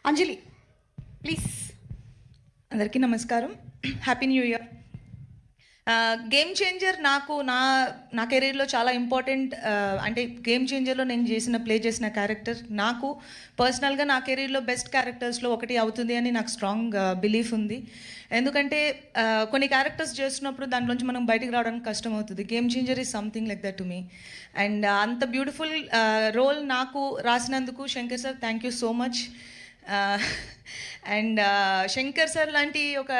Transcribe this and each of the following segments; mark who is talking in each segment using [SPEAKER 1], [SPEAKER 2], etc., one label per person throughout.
[SPEAKER 1] అంజలి please.
[SPEAKER 2] అందరికీ నమస్కారం. Happy new year. Game changer నాకు నా కెరీర్లో చాలా ఇంపార్టెంట్. అంటే గేమ్ చేంజర్లో నేను ప్లే చేసిన క్యారెక్టర్ నాకు పర్సనల్గా నా కెరీర్లో బెస్ట్ క్యారెక్టర్స్లో ఒకటి అవుతుంది అని నాకు స్ట్రాంగ్ బిలీఫ్ ఉంది. ఎందుకంటే కొన్ని క్యారెక్టర్స్ చేస్తున్నప్పుడు దాంట్లోంచి మనం బయటికి రావడానికి కష్టం అవుతుంది. Game changer is something like that to me. And అంత బ్యూటిఫుల్ రోల్ నాకు రాసినందుకు Shankar sir thank you so much. And Shankar sir లాంటి ఒక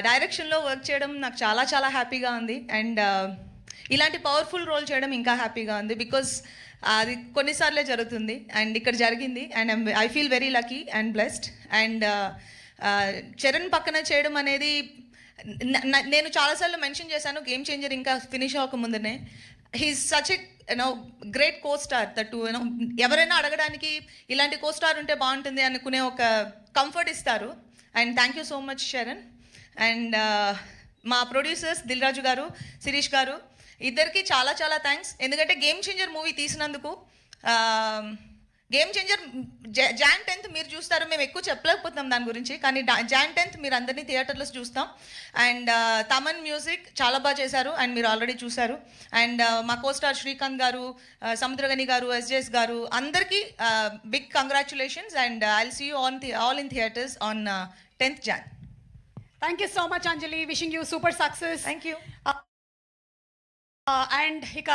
[SPEAKER 2] డైరెక్షన్లో వర్క్ చేయడం నాకు చాలా చాలా హ్యాపీగా ఉంది. అండ్ ఇలాంటి పవర్ఫుల్ రోల్ చేయడం ఇంకా హ్యాపీగా ఉంది. బికాజ్ అది కొన్నిసార్లే జరుగుతుంది అండ్ ఇక్కడ జరిగింది. And I feel very lucky and blessed. And Charan పక్కన చేయడం అనేది నేను చాలాసార్లు మెన్షన్ చేశాను. గేమ్ చేంజర్ ఇంకా ఫినిష్ అవ్వకముందునే he's such a great co star that ఎవరైనా అడగడానికి ఇలాంటి కో స్టార్ ఉంటే బాగుంటుంది అనుకునే ఒక కంఫర్ట్ ఇస్తారు. And thank you so much Charan. And మా ప్రొడ్యూసర్స్ దిల్ రాజు గారు, శిరీష్ గారు ఇద్దరికి చాలా చాలా థ్యాంక్స్. ఎందుకంటే గేమ్ చేంజర్ మూవీ తీసినందుకు. గేమ్ చేంజర్ Jan 10th మీరు చూస్తారు. మేము ఎక్కువ చెప్పలేకపోతున్నాం దాని గురించి, కానీ Jan 10th మీరు అందరినీ థియేటర్లో చూస్తాం. అండ్ తమన్ మ్యూజిక్ చాలా బాగా చేశారు అండ్ మీరు ఆల్రెడీ చూశారు. అండ్ మా కోస్టార్ శ్రీకాంత్ గారు, సముద్రగని గారు, SJS గారు అందరికీ big congratulations. And I'll see you all in theatres on 10th Jan.
[SPEAKER 1] Thank you so much Anjali. Wishing you super success.
[SPEAKER 2] Thank you.
[SPEAKER 1] And ఇక